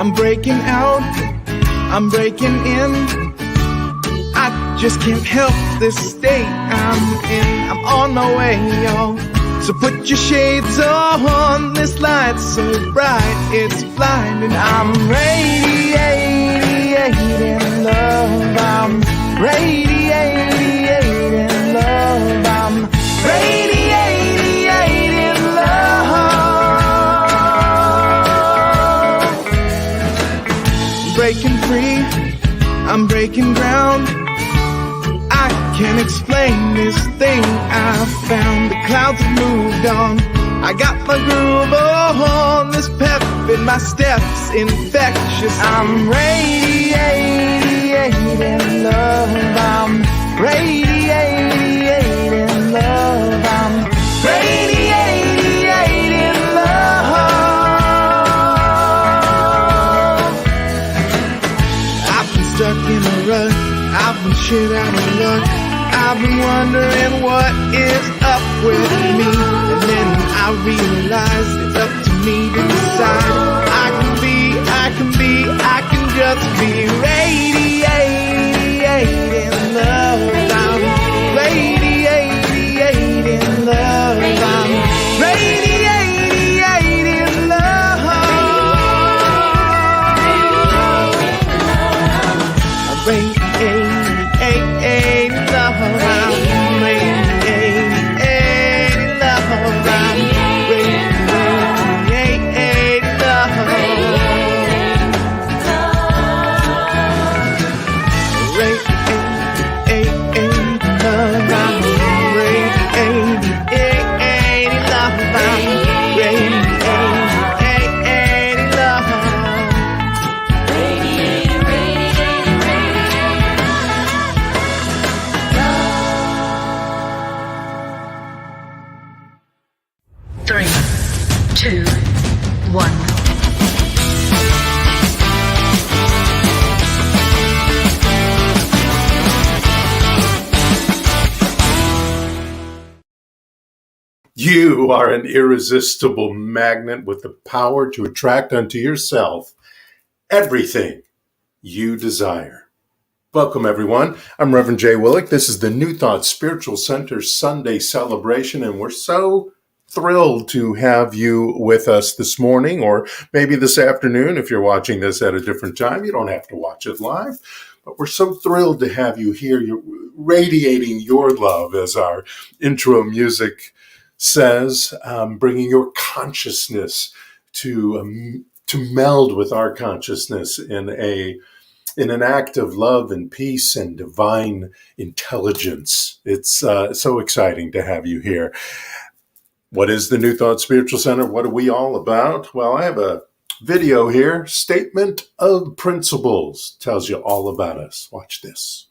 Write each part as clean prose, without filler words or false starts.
I'm breaking out, I'm breaking in. I just can't help this state I'm in. I'm on my way, y'all. So put your shades on, this light's so bright, it's blinding. I'm radiating love, I'm radiating love, I'm radiating love. Breaking free, I'm breaking ground. I can't explain this thing I found. The clouds have moved on. I got my groove on. This pep in my steps infectious. I'm radiating love. I'm radiating love. I'm radiating love. I've been stuck in a rut. I've been shit out of luck. I've been wondering what is up with me. And then I realize it's up to me to decide. I can just be radiating love. I'm radiating love. I'm radiating love. I'm radiating love. You are an irresistible magnet with the power to attract unto yourself everything you desire. Welcome, everyone. I'm Reverend Jay Willick. This is the New Thought Spiritual Center Sunday celebration, and we're so thrilled to have you with us this morning, or maybe this afternoon if you're watching this at a different time. You don't have to watch it live, but we're so thrilled to have you here. You're radiating your love, as our intro music says, bringing your consciousness to meld with our consciousness in an act of love and peace and divine intelligence. It's so exciting to have you here. What is the New Thought Spiritual Center? What are we all about? Well, I have a video here. Statement of Principles tells you all about us. Watch this.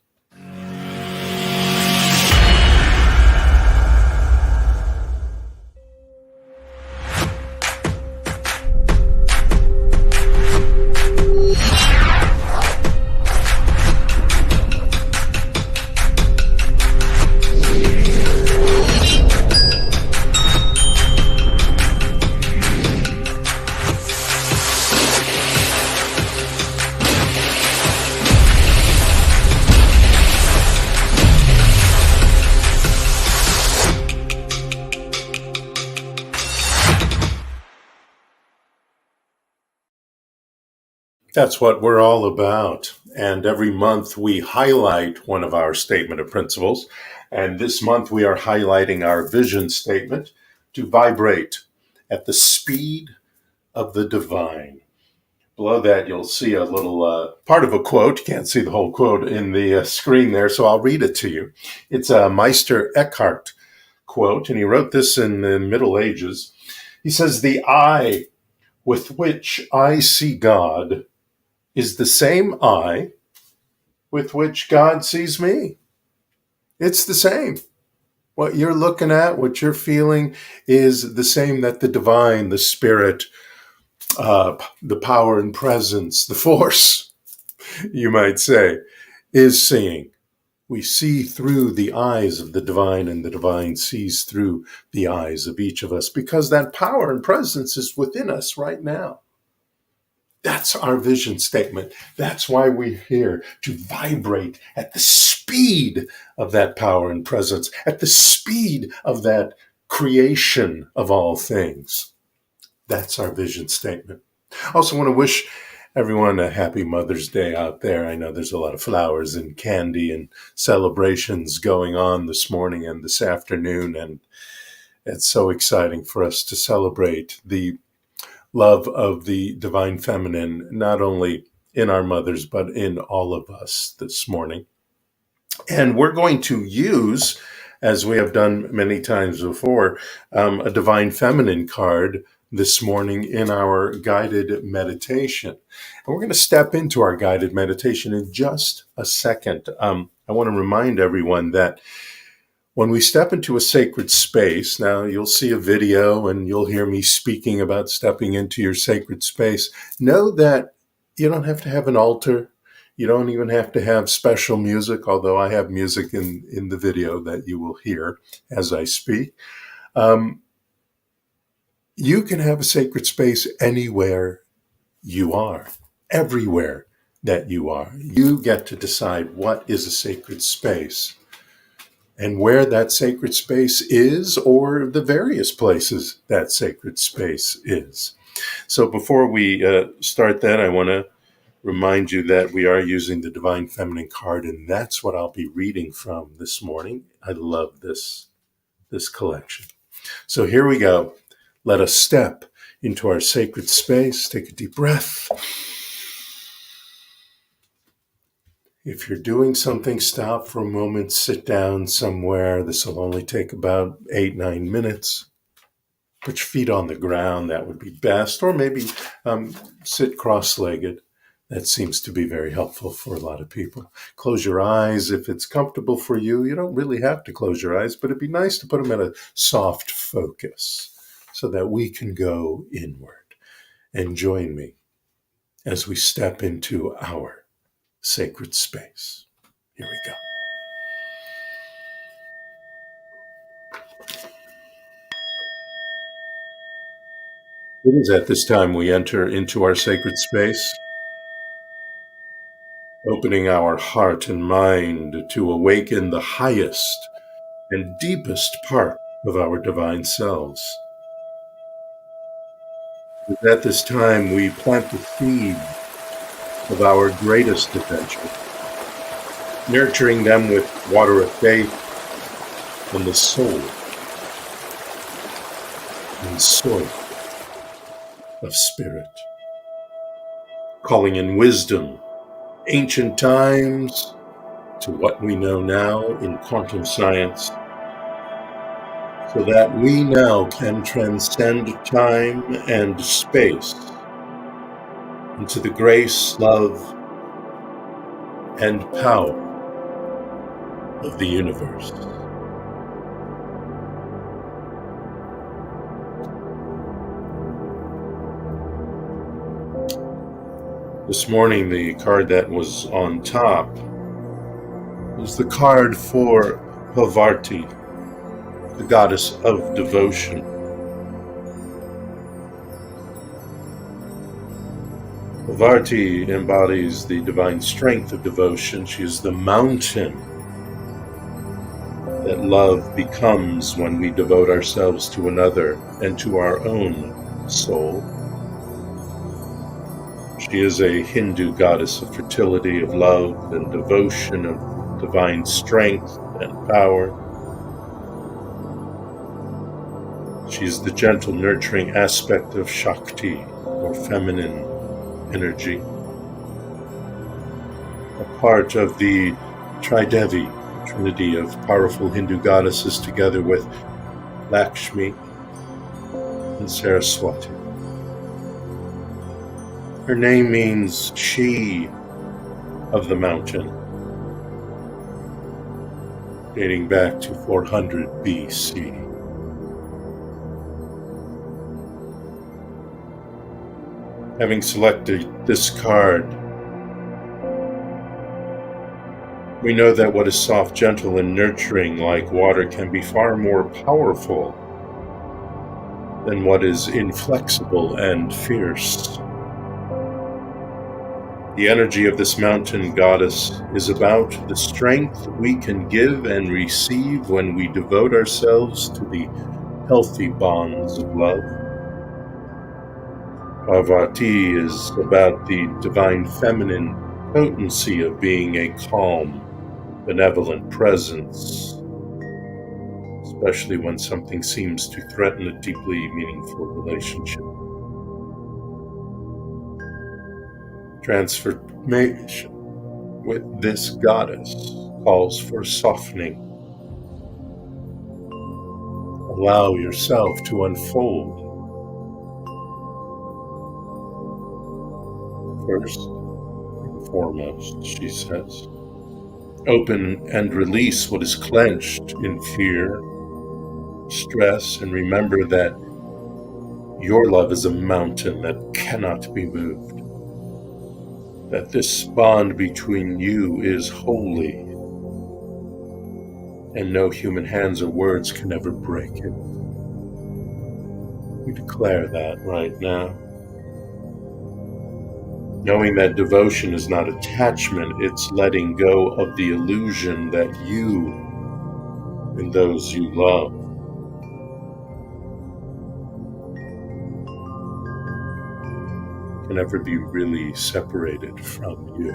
That's what we're all about. And every month we highlight one of our statement of principles. And this month we are highlighting our vision statement: to vibrate at the speed of the divine. Below that, you'll see a little part of a quote. You can't see the whole quote in the screen there, so I'll read it to you. It's a Meister Eckhart quote, and he wrote this in the Middle Ages. He says, "The eye with which I see God is the same eye with which God sees me." It's the same. What you're looking at, what you're feeling is the same that the divine, the spirit, the power and presence, the force, you might say, is seeing. We see through the eyes of the divine, and the divine sees through the eyes of each of us, because that power and presence is within us right now. That's our vision statement. That's why we're here, to vibrate at the speed of that power and presence, at the speed of that creation of all things. That's our vision statement. I also want to wish everyone a happy Mother's Day out there. I know there's a lot of flowers and candy and celebrations going on this morning and this afternoon, and it's so exciting for us to celebrate the love of the divine feminine, not only in our mothers, but in all of us this morning. And we're going to use, as we have done many times before, a divine feminine card this morning in our guided meditation. And we're going to step into our guided meditation in just a second. I want to remind everyone that when we step into a sacred space, now you'll see a video and you'll hear me speaking about stepping into your sacred space. Know that you don't have to have an altar. You don't even have to have special music, although I have music in the video that you will hear as I speak. You can have a sacred space anywhere you are, everywhere that you are. You get to decide what is a sacred space and where that sacred space is, or the various places that sacred space is. So before we start that, I want to remind you that we are using the Divine Feminine card, and that's what I'll be reading from this morning. I love this collection. So here we go. Let us step into our sacred space. Take a deep breath. If you're doing something, stop for a moment, sit down somewhere. This will only take about 8-9 minutes. Put your feet on the ground, that would be best. Or maybe sit cross-legged. That seems to be very helpful for a lot of people. Close your eyes if it's comfortable for you. You don't really have to close your eyes, but it'd be nice to put them at a soft focus so that we can go inward. And join me as we step into our sacred space. Here we go. It is at this time we enter into our sacred space, opening our heart and mind to awaken the highest and deepest part of our divine selves. At this time we plant the seed of our greatest adventure, nurturing them with water of faith and the soul and soil of spirit, calling in wisdom, ancient times to what we know now in quantum science, so that we now can transcend time and space into the grace, love, and power of the universe. This morning, the card that was on top was the card for Parvati, the goddess of devotion. Parvati embodies the divine strength of devotion. She is the mountain that love becomes when we devote ourselves to another and to our own soul. She is a Hindu goddess of fertility, of love and devotion, of divine strength and power. She is the gentle, nurturing aspect of Shakti, or feminine energy, a part of the Tridevi, trinity of powerful Hindu goddesses, together with Lakshmi and Saraswati. Her name means she of the mountain, dating back to 400 BC. Having selected this card, we know that what is soft, gentle, and nurturing like water can be far more powerful than what is inflexible and fierce. The energy of this mountain goddess is about the strength we can give and receive when we devote ourselves to the healthy bonds of love. Parvati is about the divine feminine potency of being a calm, benevolent presence, especially when something seems to threaten a deeply meaningful relationship. Transformation with this goddess calls for softening. Allow yourself to unfold. First and foremost, she says, open and release what is clenched in fear, stress, and remember that your love is a mountain that cannot be moved. That this bond between you is holy, and no human hands or words can ever break it. We declare that right now. Knowing that devotion is not attachment, it's letting go of the illusion that you and those you love can ever be really separated from you.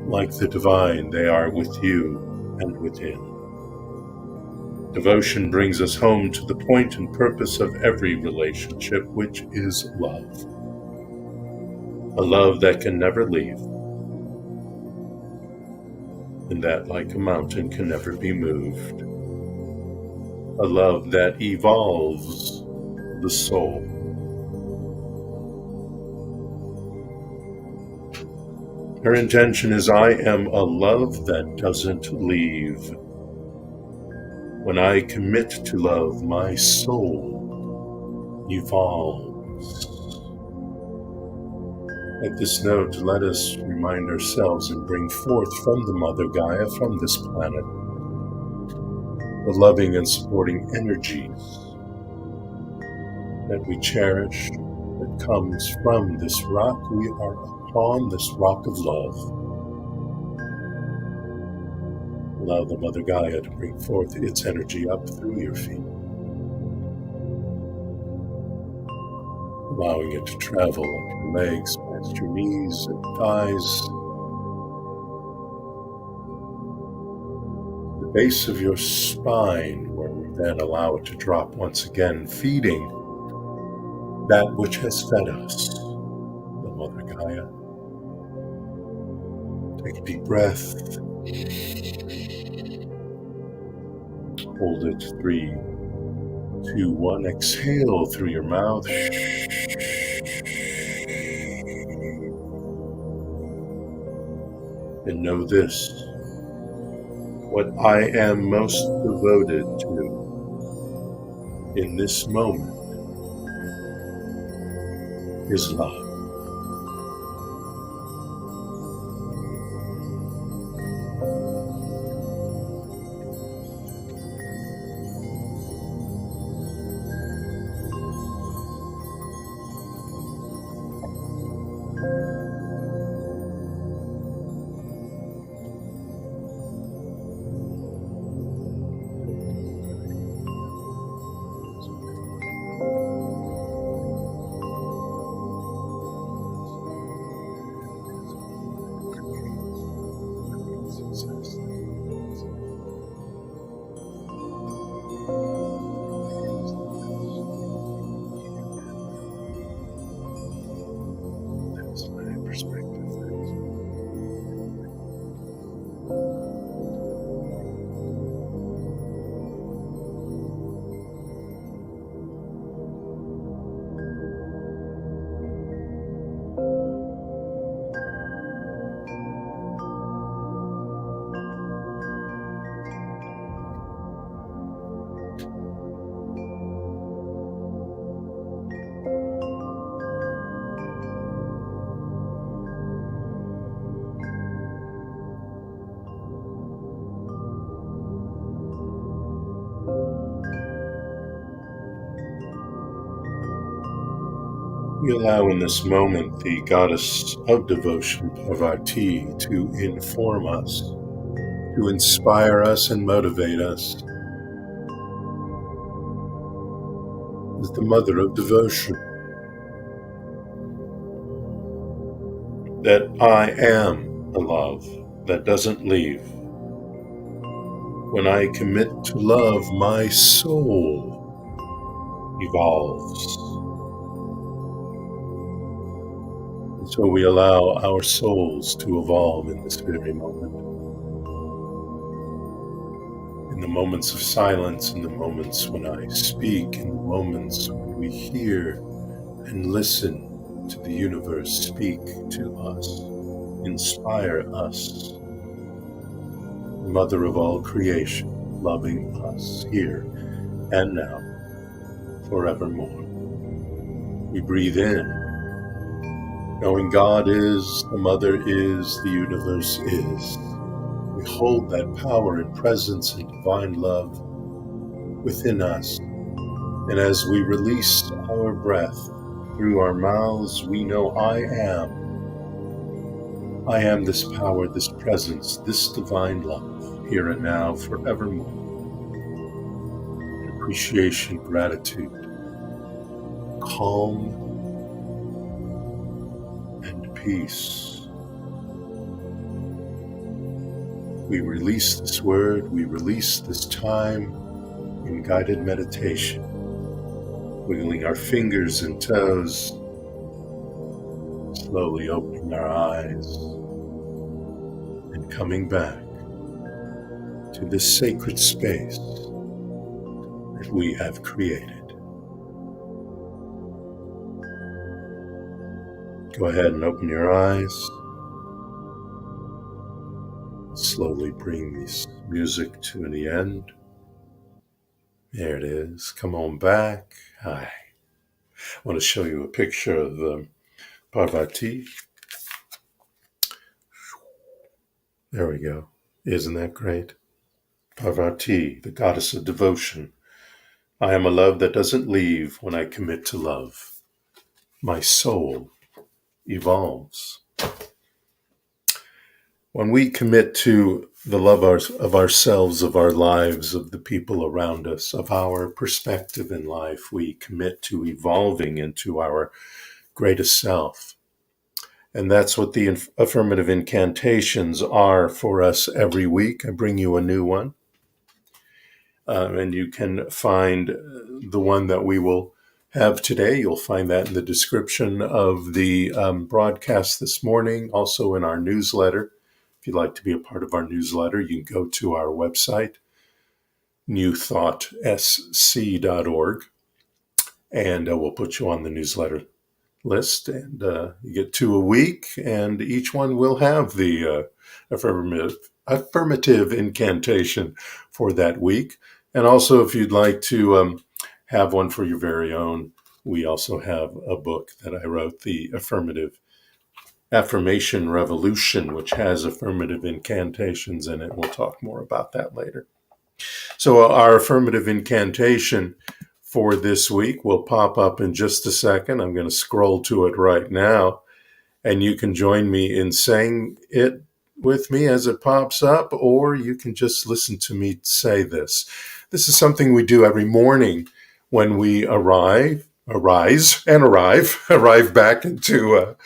Like the divine, they are with you and within. Devotion brings us home to the point and purpose of every relationship, which is love. A love that can never leave, and that, like a mountain, can never be moved. A love that evolves the soul. Her intention is, I am a love that doesn't leave. When I commit to love, my soul evolves. At this note, let us remind ourselves and bring forth from the Mother Gaia, from this planet, the loving and supporting energies that we cherish, that comes from this rock. We are upon this rock of love. Allow the Mother Gaia to bring forth its energy up through your feet, allowing it to travel up your legs, past your knees and thighs, the base of your spine, where we then allow it to drop once again, feeding that which has fed us, the Mother Gaia. Take a deep breath. Hold it. 3, 2, 1. Exhale through your mouth. And know this: what I am most devoted to in this moment is love. We allow in this moment the goddess of devotion, Parvati, to inform us, to inspire us and motivate us as the mother of devotion. That I am the love that doesn't leave. When I commit to love, my soul evolves. And so we allow our souls to evolve in this very moment. In the moments of silence, in the moments when I speak, in the moments when we hear and listen to the universe speak to us, inspire us. Mother of all creation, loving us here and now, forevermore. We breathe in, knowing God is, the Mother is, the universe is. We hold that power and presence and divine love within us. And as we release our breath through our mouths, we know I am this power, this presence, this divine love, here and now, forevermore. Appreciation, gratitude, calm, and peace. We release this word, we release this time in guided meditation, wiggling our fingers and toes, slowly opening our eyes, and coming back to this sacred space that we have created. Go ahead and open your eyes. Slowly bring this music to an end. There it is. Come on back. Hi. I want to show you a picture of Parvati. There we go. Isn't that great? Parvati, the goddess of devotion. I am a love that doesn't leave when I commit to love. My soul evolves. When we commit to the love of ourselves, of our lives, of the people around us, of our perspective in life, we commit to evolving into our greatest self. And that's what the affirmative incantations are for us every week. I bring you a new one. And you can find the one that we will have today. You'll find that in the description of the broadcast this morning, also in our newsletter. If you'd like to be a part of our newsletter, you can go to our website, NewThought-SC.org, and we'll put you on the newsletter list. And you get 2 a week, and each one will have the affirmative incantation for that week. And also, if you'd like to have one for your very own, we also have a book that I wrote, the Affirmation Revolution, which has affirmative incantations in it. We'll talk more about that later. So our affirmative incantation for this week will pop up in just a second. I'm going to scroll to it right now, and you can join me in saying it with me as it pops up, or you can just listen to me say this. This is something we do every morning when we arrive back into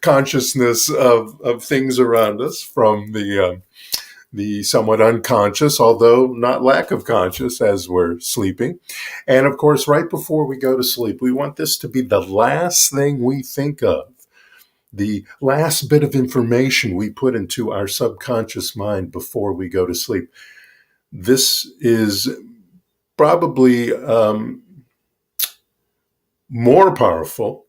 consciousness of things around us from the somewhat unconscious, although not lack of conscious as we're sleeping. And of course, right before we go to sleep, we want this to be the last thing we think of, the last bit of information we put into our subconscious mind before we go to sleep. This is probably more powerful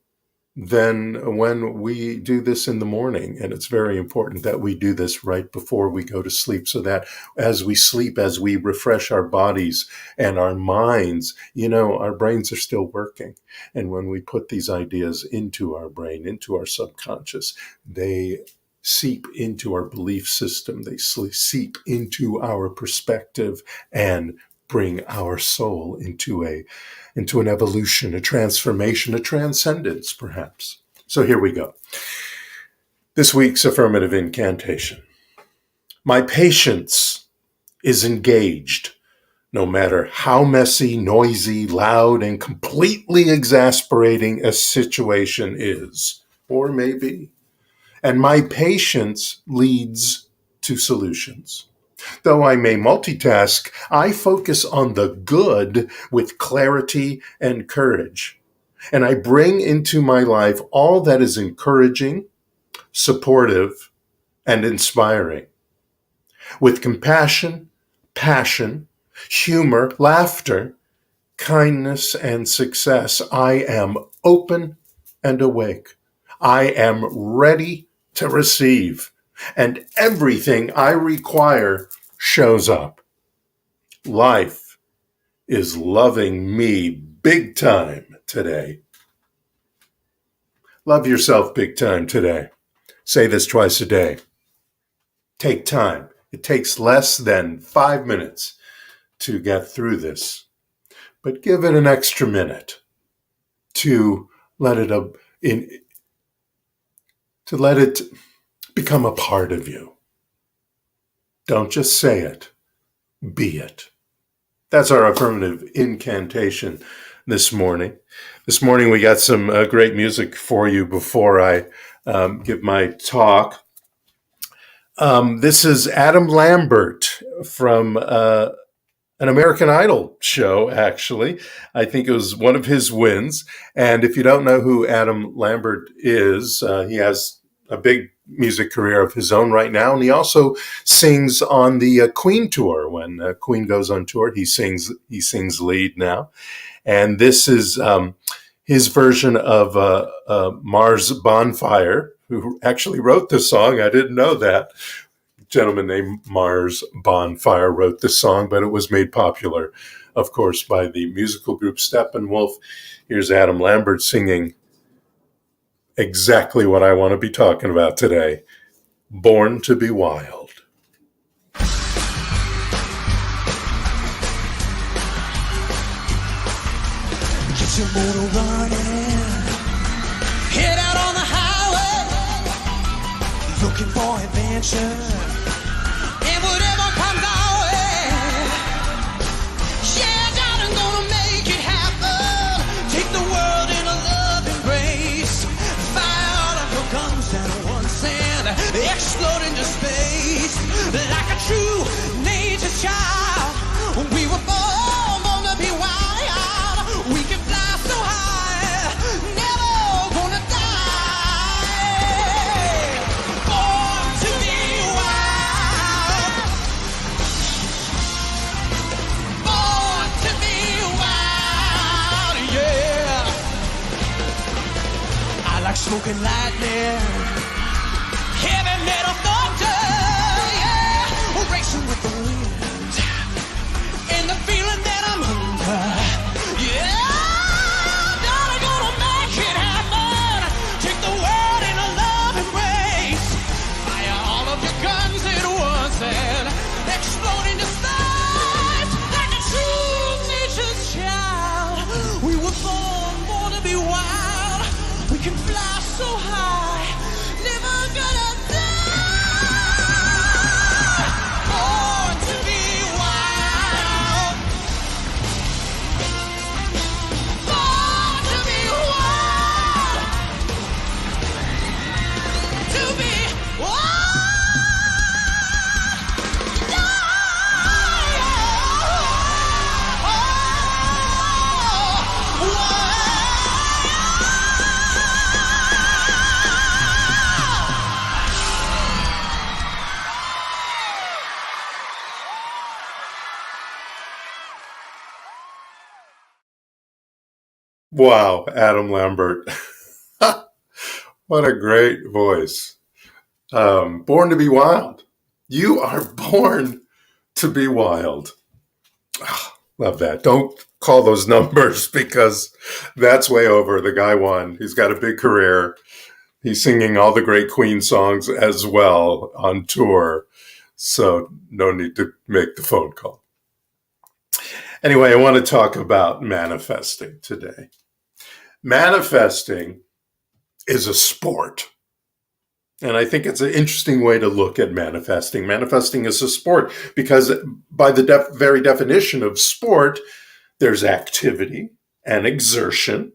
than when we do this in the morning. And it's very important that we do this right before we go to sleep, so that as we sleep, as we refresh our bodies and our minds, our brains are still working. And when we put these ideas into our brain, into our subconscious, they seep into our belief system. They seep into our perspective and bring our soul into an evolution, a transformation, a transcendence, perhaps. So here we go. This week's affirmative incantation. My patience is engaged, no matter how messy, noisy, loud, and completely exasperating a situation is, or may be. And my patience leads to solutions. Though I may multitask, I focus on the good with clarity and courage. And I bring into my life all that is encouraging, supportive, and inspiring. With compassion, passion, humor, laughter, kindness, and success, I am open and awake. I am ready to receive, and everything I require shows up. Life is loving me big time today. Love yourself big time today. Say this twice a day. Take time. It takes less than 5 minutes to get through this, but give it an extra minute to let it become a part of you. Don't just say it, be it. That's our affirmative incantation this morning. This morning we got some great music for you before I give my talk. This is Adam Lambert from an American Idol show, actually. I think it was one of his wins. And if you don't know who Adam Lambert is, he has a big music career of his own right now. And he also sings on the Queen tour. When Queen goes on tour, he sings lead now. And this is his version of Mars Bonfire, who actually wrote the song. I didn't know that. Gentleman named Mars Bonfire wrote the song, but it was made popular, of course, by the musical group Steppenwolf. Here's Adam Lambert singing exactly what I want to be talking about today. Born to be Wild. Get your motor running, head out on the highway, looking for adventure. Explode into space like a true nature's child. We were born to be wild. We can fly so high, never gonna die. Born to be wild. Born to be wild, yeah. I like smoking lightning, heavy metal thunder, yeah, racing with the wind, and the feeling that I'm under, yeah, not gonna make it happen. Take the world in a love embrace, fire all of your guns at once and explode into space like a true nature's child. We were born to be wild. We can fly so high, never gonna Wow, Adam Lambert. What a great voice. Born to be wild. You are born to be wild. Love that. Don't call those numbers because that's way over. The guy won. He's got a big career. He's singing all the great Queen songs as well on tour. So no need to make the phone call. Anyway, I want to talk about manifesting today. Manifesting is a sport. And I think it's an interesting way to look at manifesting. Manifesting is a sport because by the very definition of sport, there's activity and exertion.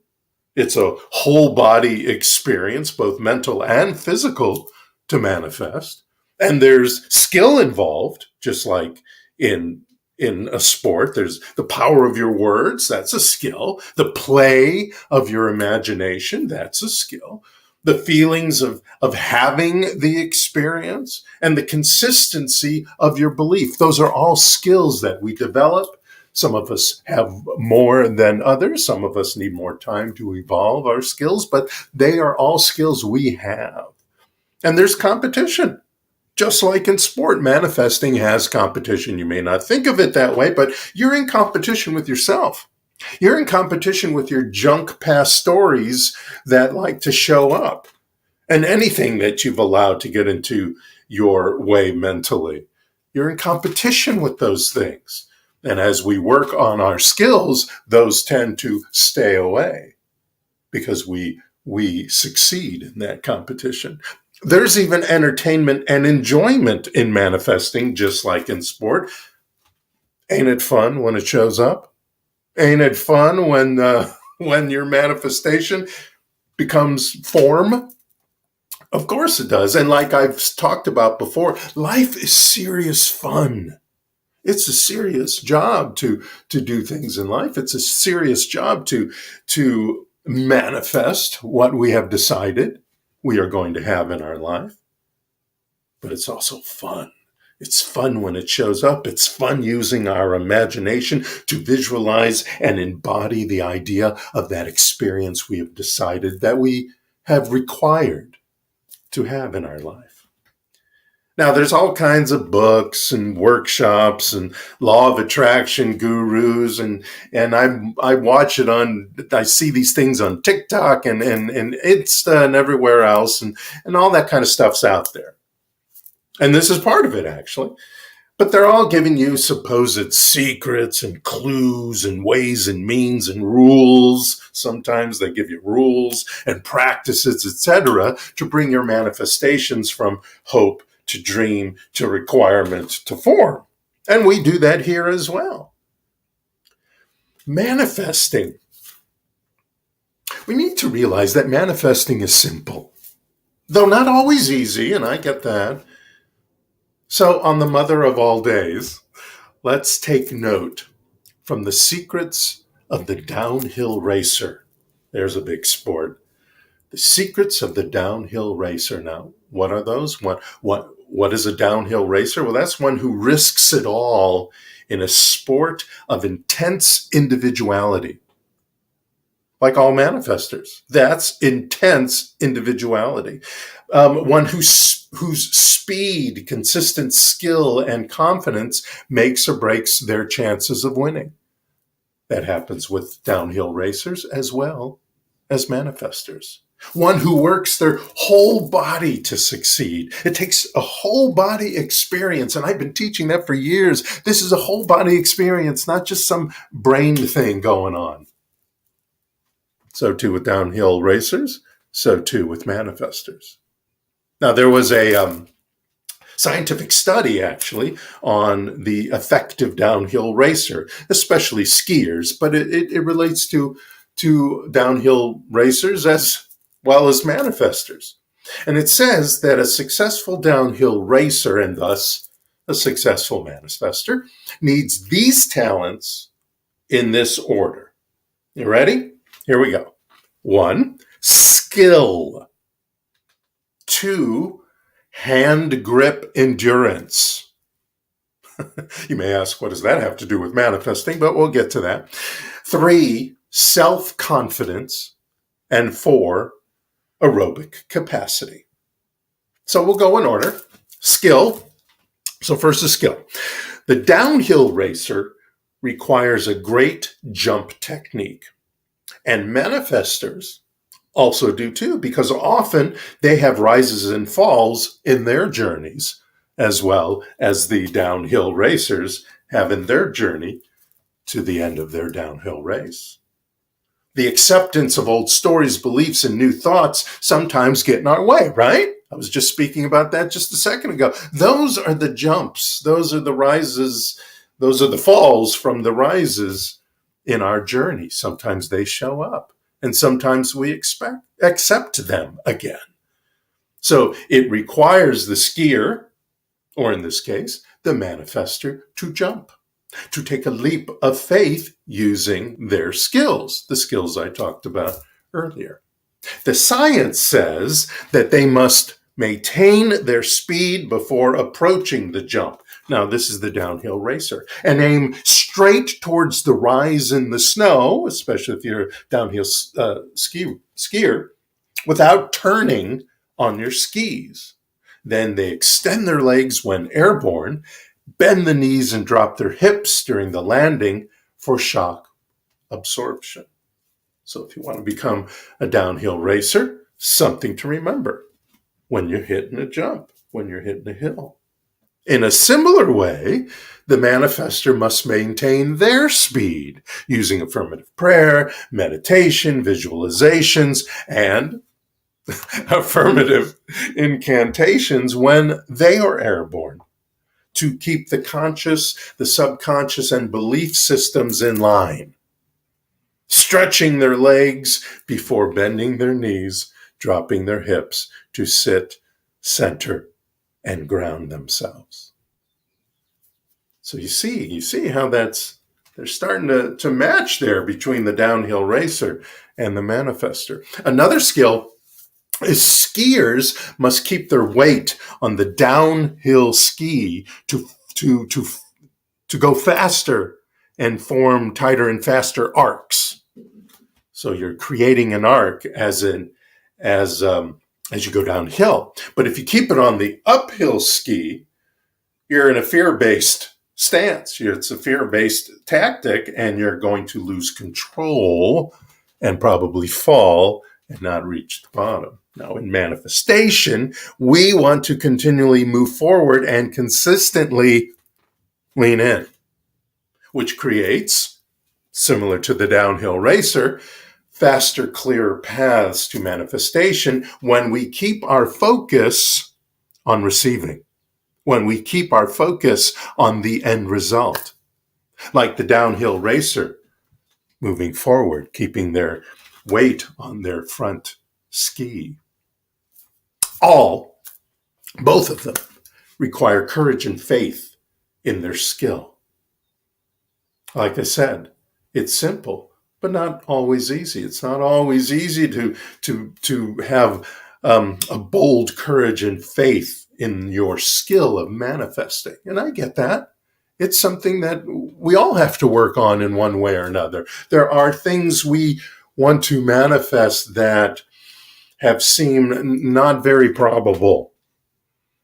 It's a whole body experience, both mental and physical, to manifest. And there's skill involved, just like in a sport. There's the power of your words, that's a skill. The play of your imagination, that's a skill. The feelings of having the experience and the consistency of your belief. Those are all skills that we develop. Some of us have more than others. Some of us need more time to evolve our skills, but they are all skills we have. And there's competition. Just like in sport, manifesting has competition. You may not think of it that way, but you're in competition with yourself. You're in competition with your junk past stories that like to show up and anything that you've allowed to get into your way mentally. You're in competition with those things. And as we work on our skills, those tend to stay away because we succeed in that competition. There's even entertainment and enjoyment in manifesting, just like in sport. Ain't it fun when it shows up? Ain't it fun when your manifestation becomes form? Of course it does. And like I've talked about before, life is serious fun. It's a serious job to do things in life. It's a serious job to manifest what we have decided we are going to have in our life. But it's also fun. It's fun when it shows up. It's fun using our imagination to visualize and embody the idea of that experience we have decided that we have required to have in our life. Now, there's all kinds of books and workshops and law of attraction gurus, and I watch it I see these things on TikTok and Insta and everywhere else, and all that kind of stuff's out there. And this is part of it, actually. But they're all giving you supposed secrets and clues and ways and means and rules. Sometimes they give you rules and practices, etc., to bring your manifestations from hope to dream to requirement to form. And we do that here as well. Manifesting. We need to realize that manifesting is simple, though not always easy, and I get that. So on the mother of all days, let's take note from the secrets of the downhill racer. There's a big sport. The secrets of the downhill racer. Now, what are those? What is a downhill racer? Well, that's one who risks it all in a sport of intense individuality. Like all manifestors. That's intense individuality. One whose speed, consistent skill, and confidence makes or breaks their chances of winning. That happens with downhill racers as well as manifestors. One who works their whole body to succeed. It takes a whole body experience, and I've been teaching that for years. This is a whole body experience, not just some brain thing going on. So too with downhill racers, so too with manifestors. Now, there was a scientific study, actually, on the effective downhill racer, especially skiers, but it relates to downhill racers as well as manifestors. And it says that a successful downhill racer, and thus a successful manifestor, needs these talents in this order. You ready? Here we go. 1, skill. 2, hand grip endurance. You may ask, what does that have to do with manifesting? But we'll get to that. 3, self-confidence. And 4, aerobic capacity. So we'll go in order. Skill. So first is skill. The downhill racer requires a great jump technique. And manifestors also do too, because often they have rises and falls in their journeys, as well as the downhill racers have in their journey to the end of their downhill race. The acceptance of old stories, beliefs, and new thoughts sometimes get in our way, right? I was just speaking about that just a second ago. Those are the jumps. Those are the rises. Those are the falls from the rises in our journey. Sometimes they show up, and sometimes we accept them again. So it requires the skier, or in this case, the manifester, to jump, to take a leap of faith using their skills, the skills I talked about earlier. The science says that they must maintain their speed before approaching the jump. Now, this is the downhill racer, and aim straight towards the rise in the snow, especially if you're a downhill skier, without turning on your skis. Then they extend their legs when airborne, bend the knees and drop their hips during the landing for shock absorption. So if you want to become a downhill racer, something to remember when you're hitting a jump, when you're hitting a hill. In a similar way, the manifester must maintain their speed using affirmative prayer, meditation, visualizations, and affirmative incantations when they are airborne, to keep the conscious, the subconscious, and belief systems in line, stretching their legs before bending their knees, dropping their hips to sit, center, and ground themselves. So you see how they're starting to match there between the downhill racer and the manifester. Another skill is skiers must keep their weight on the downhill ski to go faster and form tighter and faster arcs. So you're creating an arc as you go downhill. But if you keep it on the uphill ski, you're in a fear-based stance. It's a fear-based tactic, and you're going to lose control and probably fall and not reach the bottom. Now, in manifestation, we want to continually move forward and consistently lean in, which creates, similar to the downhill racer, faster, clearer paths to manifestation when we keep our focus on receiving, when we keep our focus on the end result. Like the downhill racer, moving forward, keeping their weight on their front ski. Both of them, require courage and faith in their skill. Like I said, it's simple, but not always easy. It's not always easy to have a bold courage and faith in your skill of manifesting. And I get that. It's something that we all have to work on in one way or another. There are things we want to manifest that have seemed not very probable.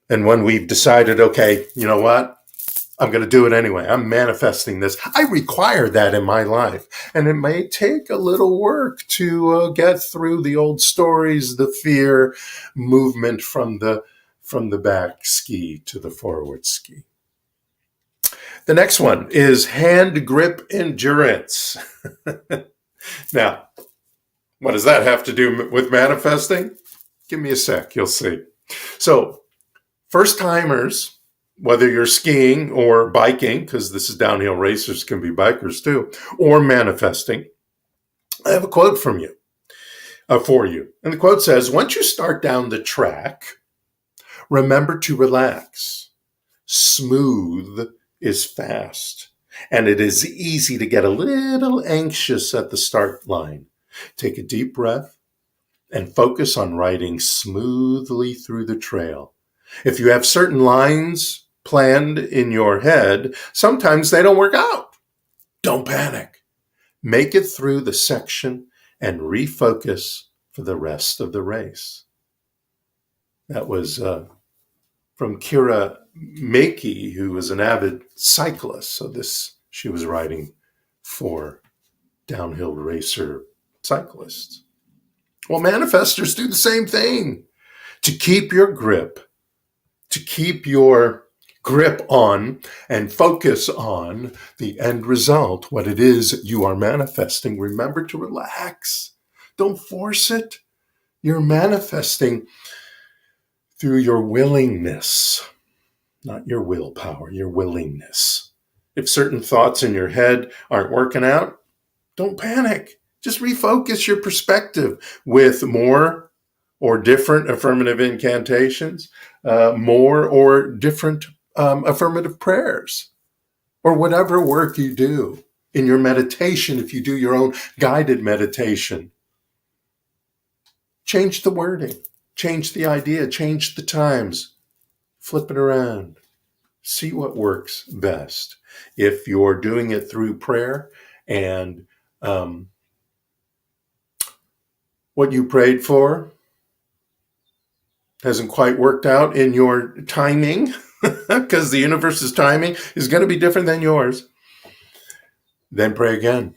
And when we've decided, okay, you know what? I'm going to do it anyway. I'm manifesting this. I require that in my life. And it may take a little work to get through the old stories, the fear movement from the back ski to the forward ski. The next one is hand grip endurance. Now, what does that have to do with manifesting? Give me a sec, you'll see. So, first timers, whether you're skiing or biking, because this is downhill racers, can be bikers too, or manifesting, I have a quote for you. And the quote says, once you start down the track, remember to relax. Smooth is fast, and it is easy to get a little anxious at the start line. Take a deep breath and focus on riding smoothly through the trail. If you have certain lines planned in your head, sometimes they don't work out. Don't panic. Make it through the section and refocus for the rest of the race. That was from Kira Makey, who was an avid cyclist. So she was riding for downhill racer cyclists. Well, manifestors do the same thing. To keep your grip, to keep your grip on and focus on the end result, what it is you are manifesting. Remember to relax. Don't force it. You're manifesting through your willingness, not your willpower, your willingness. If certain thoughts in your head aren't working out, don't panic. Just refocus your perspective with more or different affirmative incantations, more or different affirmative prayers, or whatever work you do in your meditation. If you do your own guided meditation, change the wording, change the idea, change the times, flip it around. See what works best. If you're doing it through prayer and what you prayed for hasn't quite worked out in your timing, because the universe's timing is going to be different than yours, then pray again.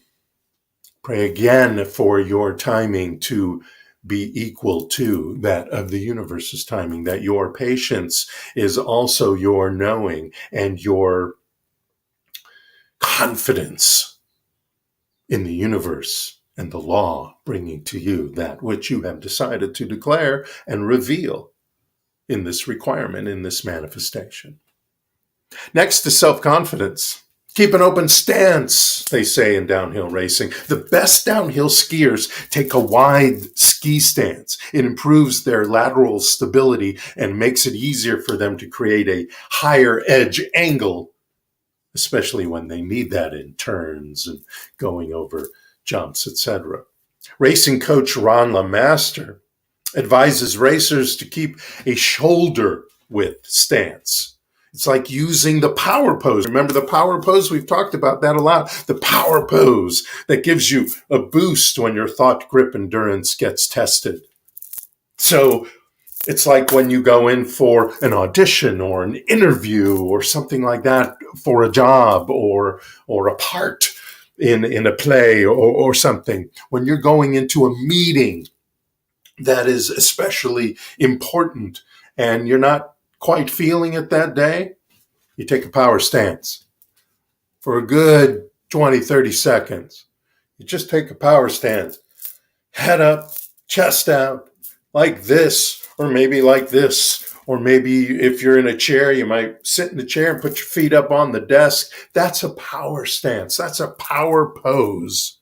Pray again for your timing to be equal to that of the universe's timing, that your patience is also your knowing and your confidence in the universe and the law bringing to you that which you have decided to declare and reveal in this requirement, in this manifestation. Next is self-confidence. Keep an open stance, they say in downhill racing. The best downhill skiers take a wide ski stance. It improves their lateral stability and makes it easier for them to create a higher edge angle, especially when they need that in turns and going over jumps, etc. Racing coach Ron LeMaster advises racers to keep a shoulder width stance. It's like using the power pose. Remember the power pose? We've talked about that a lot. The power pose that gives you a boost when your thought grip endurance gets tested. So it's like when you go in for an audition or an interview or something like that for a job or a part in a play or something. When you're going into a meeting that is especially important and you're not quite feeling it that day, you take a power stance for a good 20, 30 seconds. You just take a power stance, head up, chest out, like this, or maybe like this, or maybe if you're in a chair, you might sit in the chair and put your feet up on the desk. That's a power stance. That's a power pose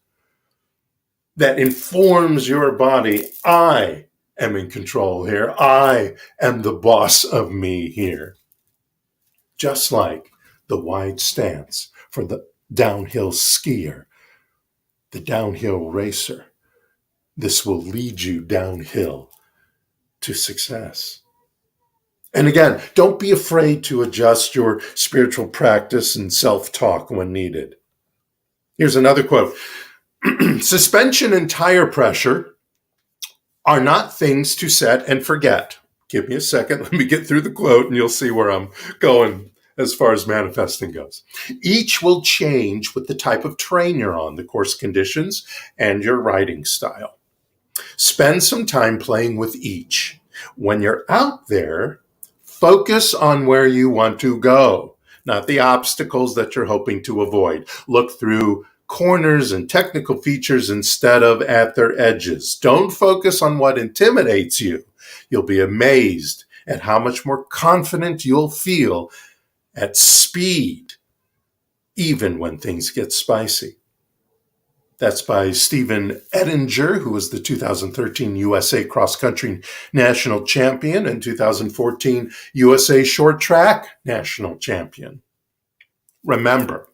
that informs your body. I am in control here. I am the boss of me here. Just like the wide stance for the downhill skier, the downhill racer. This will lead you downhill to success. And again, don't be afraid to adjust your spiritual practice and self-talk when needed. Here's another quote. Suspension and tire pressure are not things to set and forget. Give me a second. Let me get through the quote and you'll see where I'm going as far as manifesting goes. Each will change with the type of train you're on, the course conditions, and your riding style. Spend some time playing with each. When you're out there, focus on where you want to go, not the obstacles that you're hoping to avoid. Look through corners and technical features instead of at their edges. Don't focus on what intimidates you. You'll be amazed at how much more confident you'll feel at speed, even when things get spicy. That's by Stephen Ettinger, who was the 2013 USA Cross Country National Champion and 2014 USA Short Track National Champion. Remember,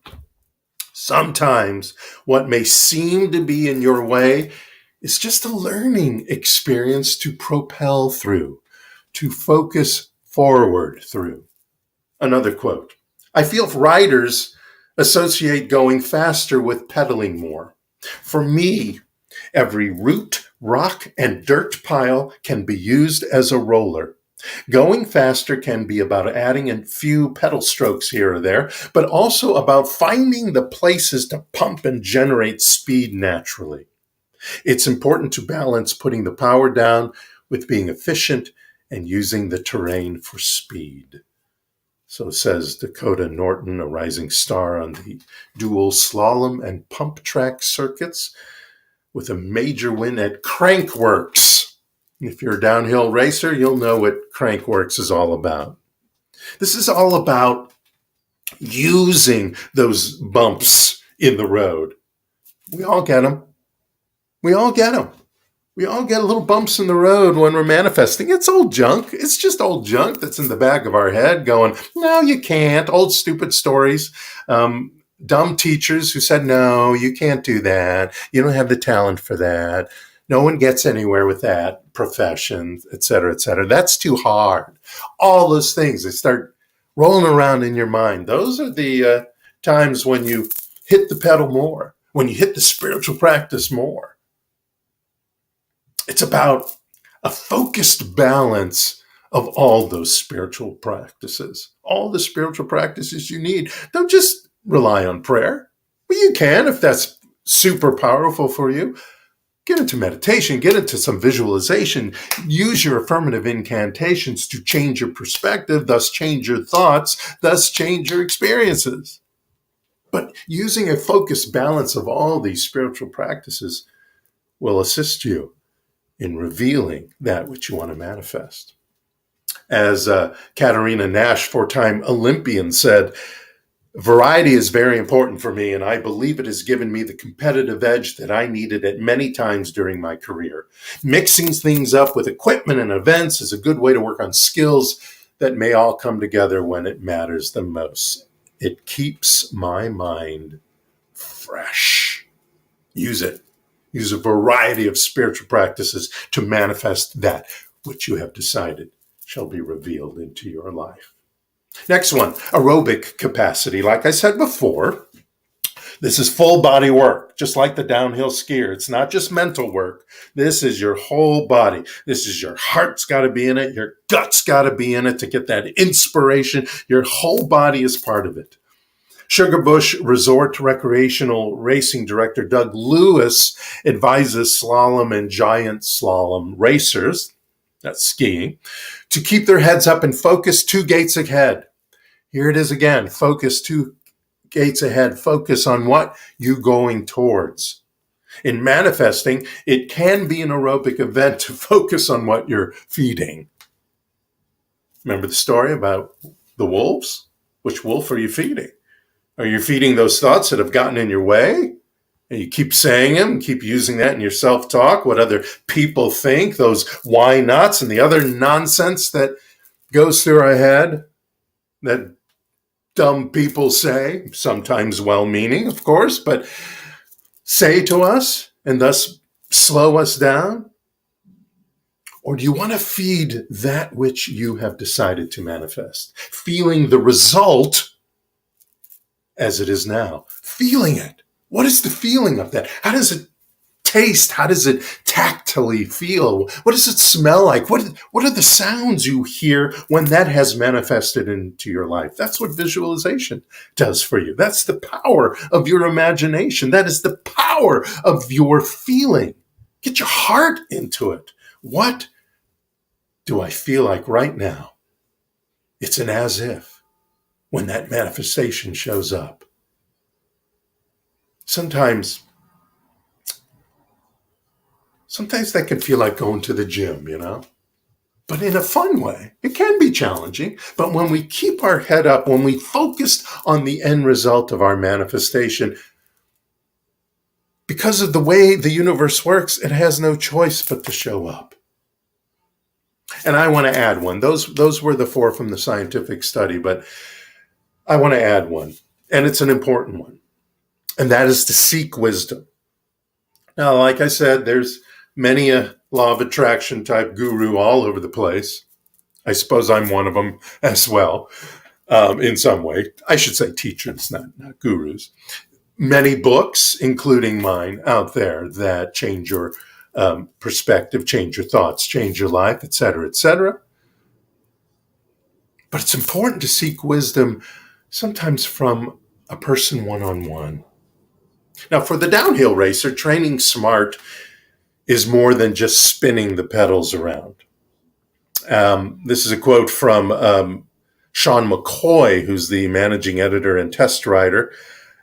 sometimes what may seem to be in your way is just a learning experience to propel through, to focus forward through. Another quote. I feel riders associate going faster with pedaling more. For me, every root, rock, and dirt pile can be used as a roller. Going faster can be about adding a few pedal strokes here or there, but also about finding the places to pump and generate speed naturally. It's important to balance putting the power down with being efficient and using the terrain for speed. So says Dakota Norton, a rising star on the dual slalom and pump track circuits with a major win at Crankworks. If you're a downhill racer, you'll know what Crankworks is all about. This is all about using those bumps in the road. We all get them. We all get them. We all get little bumps in the road when we're manifesting. It's old junk. It's just old junk that's in the back of our head going, no, you can't. Old stupid stories. Dumb teachers who said, no, you can't do that. You don't have the talent for that. No one gets anywhere with that profession, et cetera, et cetera. That's too hard. All those things, they start rolling around in your mind. Those are the times when you hit the pedal more, when you hit the spiritual practice more. It's about a focused balance of all those spiritual practices, all the spiritual practices you need. Don't just rely on prayer. Well, you can if that's super powerful for you. Get into meditation, get into some visualization, use your affirmative incantations to change your perspective, thus change your thoughts, thus change your experiences. But using a focused balance of all these spiritual practices will assist you in revealing that which you want to manifest. As Katarina Nash, four-time Olympian, said, variety is very important for me, and I believe it has given me the competitive edge that I needed at many times during my career. Mixing things up with equipment and events is a good way to work on skills that may all come together when it matters the most. It keeps my mind fresh. Use it. Use a variety of spiritual practices to manifest that which you have decided shall be revealed into your life. Next one, aerobic capacity. Like I said before, this is full body work, just like the downhill skier. It's not just mental work. This is your whole body. This is your heart's got to be in it. Your gut's got to be in it to get that inspiration. Your whole body is part of it. Sugarbush Resort Recreational Racing Director Doug Lewis advises slalom and giant slalom racers, that's skiing, to keep their heads up and focus 2 gates ahead. Here it is again, focus 2 gates ahead. Focus on what you're going towards. In manifesting, it can be an aerobic event to focus on what you're feeding. Remember the story about the wolves? Which wolf are you feeding? Are you feeding those thoughts that have gotten in your way? And you keep saying them, keep using that in your self-talk, what other people think, those why nots and the other nonsense that goes through our head that dumb people say, sometimes well-meaning, of course, but say to us and thus slow us down? Or do you want to feed that which you have decided to manifest? Feeling the result as it is now. Feeling it. What is the feeling of that? How does it taste? How does it tactily feel? What does it smell like? What are the sounds you hear when that has manifested into your life? That's what visualization does for you. That's the power of your imagination. That is the power of your feeling. Get your heart into it. What do I feel like right now? It's an as if when that manifestation shows up. Sometimes that can feel like going to the gym, but in a fun way. It can be challenging, but when we keep our head up, when we focus on the end result of our manifestation, because of the way the universe works, it has no choice but to show up. And I want to add one. Those were the 4 from the scientific study, but I want to add one, and it's an important one, and that is to seek wisdom. Now, like I said, there's many a law of attraction type guru all over the place. I suppose I'm one of them as well, in some way. I should say teachers, not gurus. Many books, including mine, out there that change your perspective, change your thoughts, change your life, et cetera, et cetera. But it's important to seek wisdom sometimes from a person one-on-one. Now, for the downhill racer, training smart is more than just spinning the pedals around. This is a quote from Sean McCoy, who's the managing editor and test rider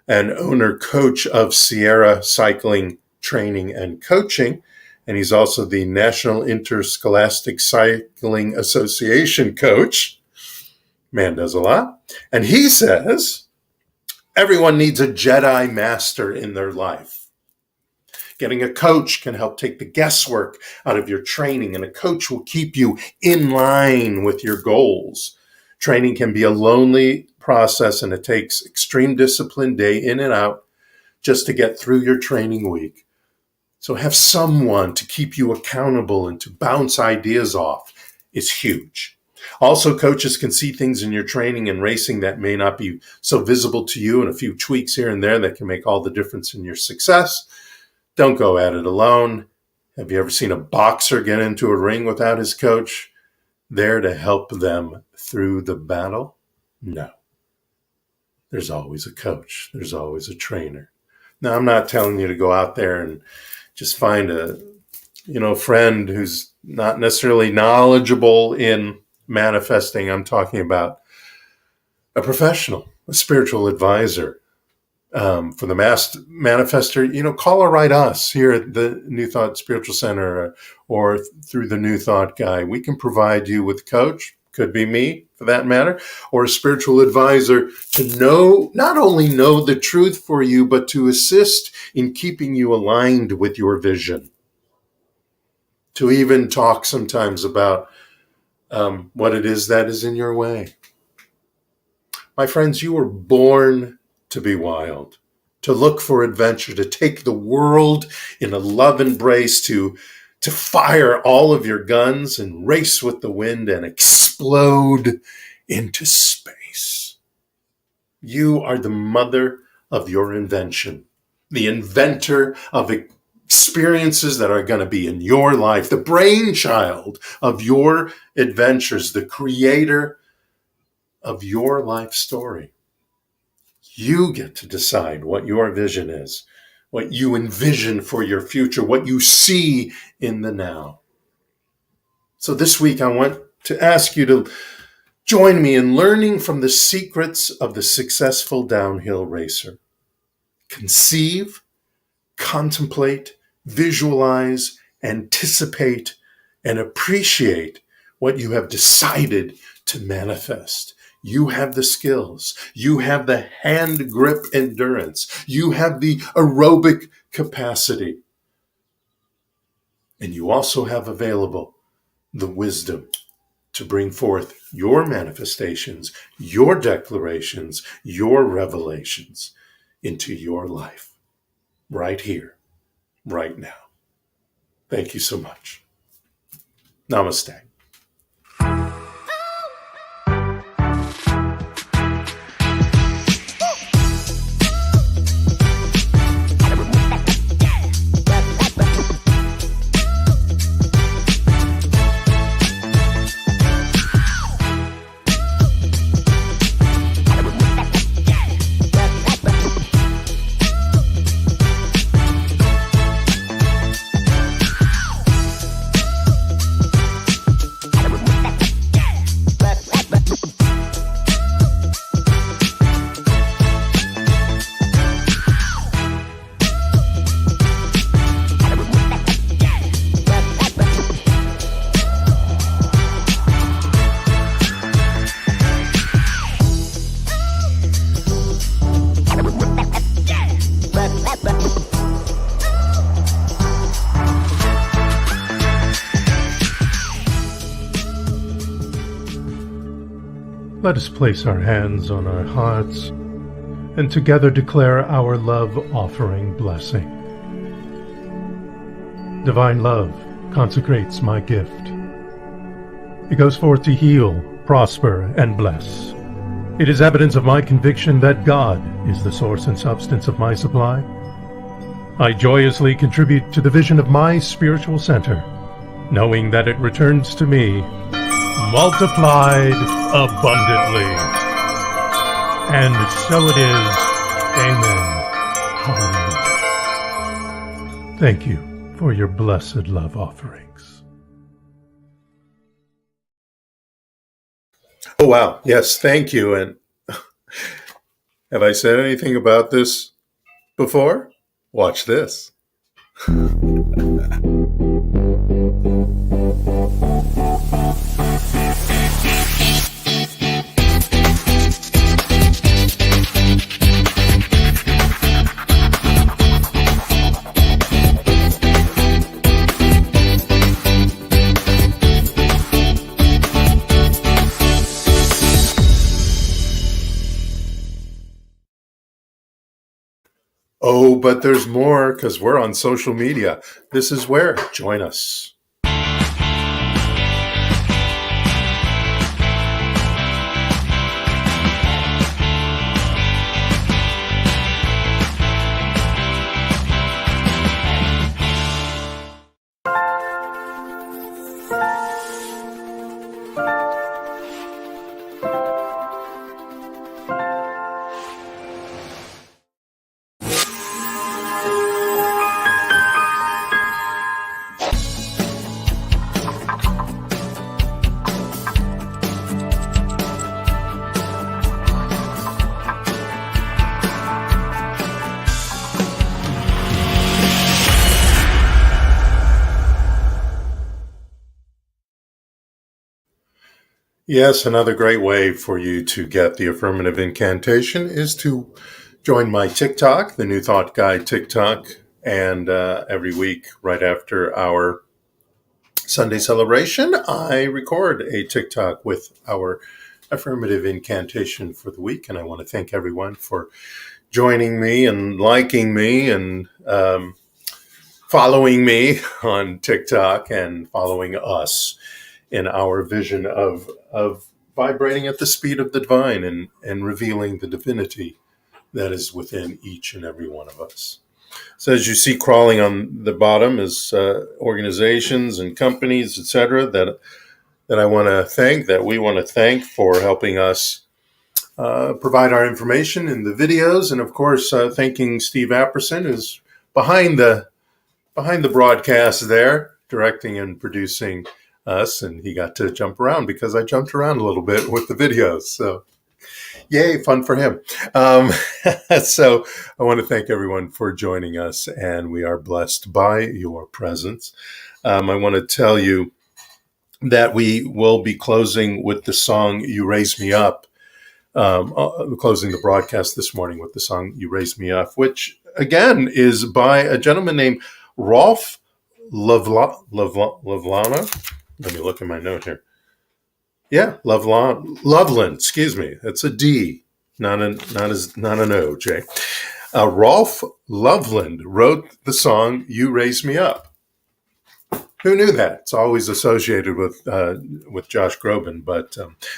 and owner-coach of Sierra Cycling Training and Coaching. And he's also the National Interscholastic Cycling Association coach. Man does a lot. And he says, everyone needs a Jedi master in their life. Getting a coach can help take the guesswork out of your training, and a coach will keep you in line with your goals. Training can be a lonely process, and it takes extreme discipline day in and out just to get through your training week. So have someone to keep you accountable and to bounce ideas off is huge. Also, coaches can see things in your training and racing that may not be so visible to you, and a few tweaks here and there that can make all the difference in your success. Don't go at it alone. Have you ever seen a boxer get into a ring without his coach there to help them through the battle? No. There's always a coach. There's always a trainer. Now, I'm not telling you to go out there and just find a, friend who's not necessarily knowledgeable in manifesting. I'm talking about a professional, a spiritual advisor. For the manifester, call or write us here at the New Thought Spiritual Center or through the New Thought guy. We can provide you with a coach, could be me for that matter, or a spiritual advisor to not only know the truth for you, but to assist in keeping you aligned with your vision. To even talk sometimes about what it is that is in your way. My friends, you were born to be wild, to look for adventure, to take the world in a love embrace, to fire all of your guns and race with the wind and explode into space. You are the mother of your invention, the inventor of experiences that are going to be in your life, the brainchild of your adventures, the creator of your life story. You get to decide what your vision is, what you envision for your future, what you see in the now. So this week, I want to ask you to join me in learning from the secrets of the successful downhill racer. Conceive, contemplate, visualize, anticipate, and appreciate what you have decided to manifest. You have the skills. You have the hand grip endurance. You have the aerobic capacity. And you also have available the wisdom to bring forth your manifestations, your declarations, your revelations into your life right here, right now. Thank you so much. Namaste. Let us place our hands on our hearts and together declare our love offering blessing. Divine love consecrates my gift. It goes forth to heal, prosper, and bless. It is evidence of my conviction that God is the source and substance of my supply. I joyously contribute to the vision of my spiritual center, knowing that it returns to me multiplied abundantly. And so it is. Amen. Hallelujah. Thank you for your blessed love offerings. Oh, wow. Yes, thank you. And have I said anything about this before? Watch this. Oh, but there's more because we're on social media. This is where. Join us. Yes, another great way for you to get the affirmative incantation is to join my TikTok, the New Thought Guide TikTok, and every week right after our Sunday celebration, I record a TikTok with our affirmative incantation for the week, and I want to thank everyone for joining me and liking me and following me on TikTok and following us in our vision of vibrating at the speed of the divine and revealing the divinity that is within each and every one of us. So as you see crawling on the bottom is organizations and companies, etc., that I want to thank, that we want to thank for helping us provide our information in the videos. And of course, thanking Steve Apperson, who's behind the broadcast there, directing and producing us, and he got to jump around because I jumped around a little bit with the videos. So yay, fun for him. So I want to thank everyone for joining us, and we are blessed by your presence. I want to tell you that we will be closing with the song You Raise Me Up, closing the broadcast this morning with the song You Raise Me Up, which again is by a gentleman named Rolf Lovlana. Let me look at my note here. Yeah, Loveland. Excuse me. It's a D, not an O. Jay. Rolf Loveland wrote the song "You Raise Me Up." Who knew that? It's always associated with Josh Groban, but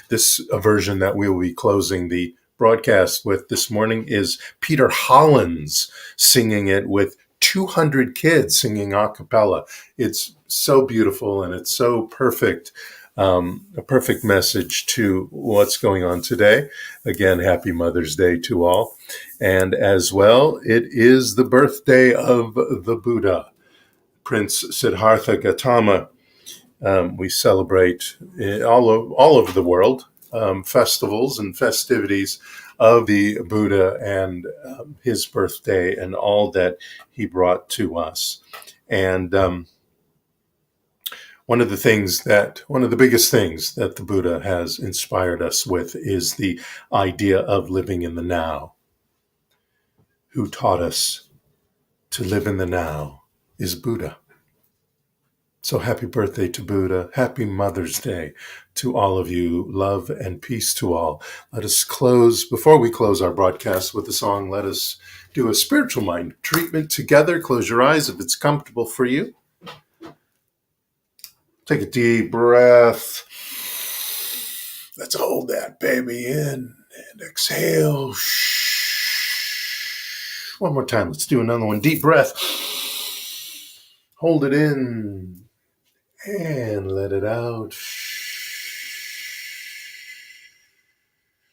this version that we will be closing the broadcast with this morning is Peter Hollins singing it with 200 kids singing a cappella. It's so beautiful and it's so perfect, a perfect message to what's going on today. Again, happy Mother's Day to all. And as well, it is the birthday of the Buddha, Prince Siddhartha Gautama. We celebrate all over the world festivals and festivities of the Buddha and his birthday and all that he brought to us. And one of the biggest things that the Buddha has inspired us with is the idea of living in the now. Who taught us to live in the now is Buddha. So happy birthday to Buddha. Happy Mother's Day to all of you. Love and peace to all. Let us close, before we close our broadcast with the song, let us do a spiritual mind treatment together. Close your eyes if it's comfortable for you. Take a deep breath. Let's hold that baby in and exhale. One more time. Let's do another one. Deep breath. Hold it in. And let it out.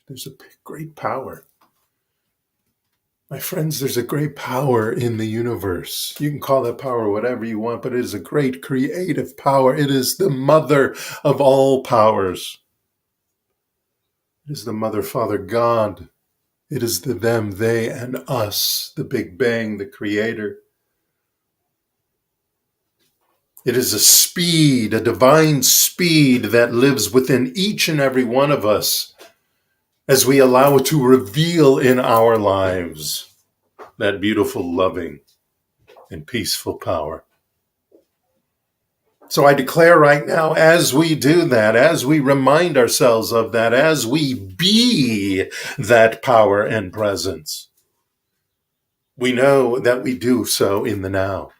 There's a great power. My friends, there's a great power in the universe. You can call that power whatever you want, but it is a great creative power. It is the mother of all powers. It is the Mother, Father, God. It is the them, they, and us, the Big Bang, the Creator. It is a speed, a divine speed that lives within each and every one of us as we allow it to reveal in our lives that beautiful, loving, and peaceful power. So I declare right now, as we do that, as we remind ourselves of that, as we be that power and presence, we know that we do so in the now.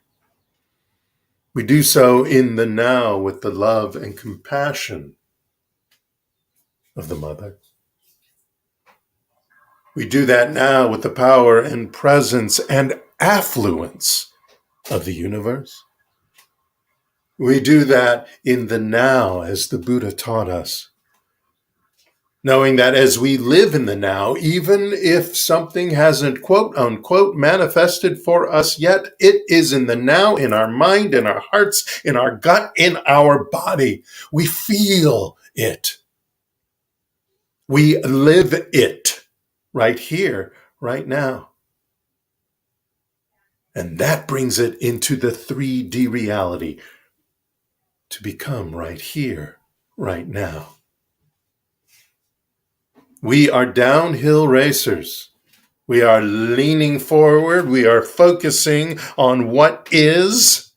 We do so in the now with the love and compassion of the Mother. We do that now with the power and presence and affluence of the universe. We do that in the now as the Buddha taught us, knowing that as we live in the now, even if something hasn't quote unquote manifested for us yet, it is in the now, in our mind, in our hearts, in our gut, in our body. We feel it. We live it right here, right now. And that brings it into the 3D reality to become right here, right now. We are downhill racers. We are leaning forward. We are focusing on what is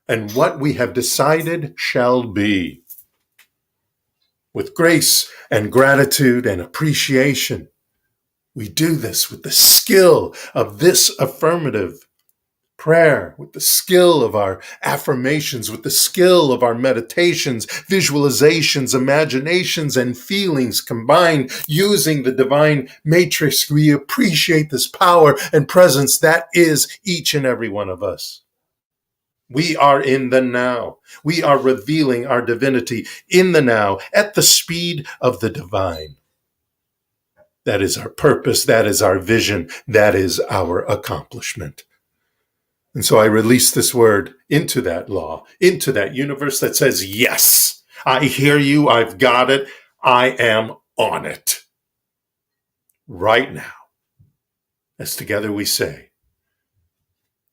and what we have decided shall be. With grace and gratitude and appreciation, we do this with the skill of this affirmative prayer, with the skill of our affirmations, with the skill of our meditations, visualizations, imaginations, and feelings combined using the divine matrix. We appreciate this power and presence that is each and every one of us. We are in the now. We are revealing our divinity in the now at the speed of the divine. That is our purpose. That is our vision. That is our accomplishment. And so I release this word into that law, into that universe that says, yes, I hear you. I've got it. I am on it. Right now, as together we say,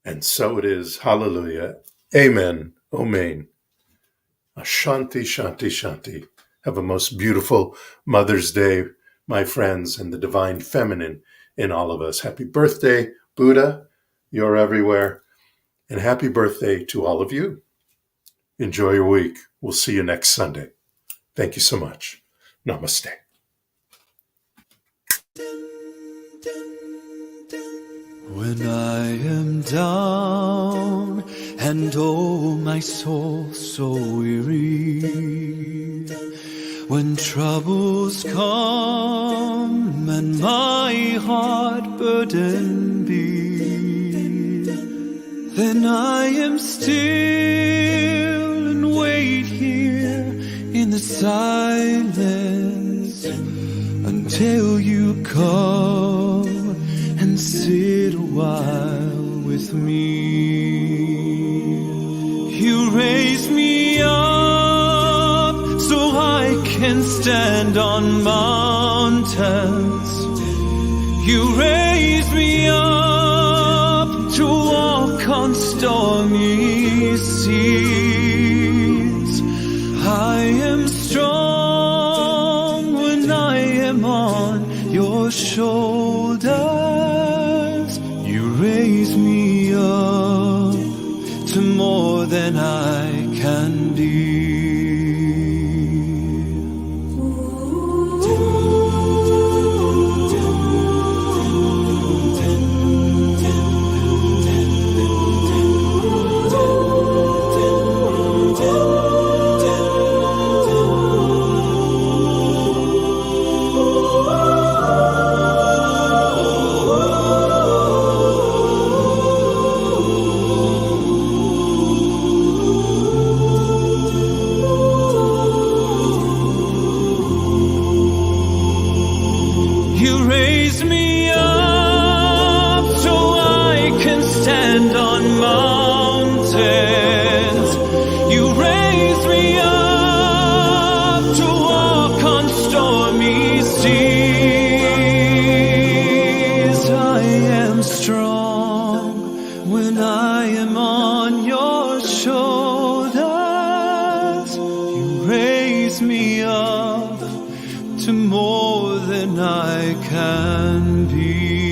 and so it is. Hallelujah. Amen. Amen. Shanti, Shanti, Shanti. Have a most beautiful Mother's Day, my friends, and the divine feminine in all of us. Happy birthday, Buddha. You're everywhere. And happy birthday to all of you. Enjoy your week. We'll see you next Sunday. Thank you so much. Namaste. When I am down and oh my soul so weary, when troubles come and my heart burdened be, then I am still and wait here in the silence until you come and sit a while with me. You raise me up so I can stand on mountains. You raise me up to walk on stormy seas. I am strong when I am on your shoulders. You raise me up to more than I can be. See can be.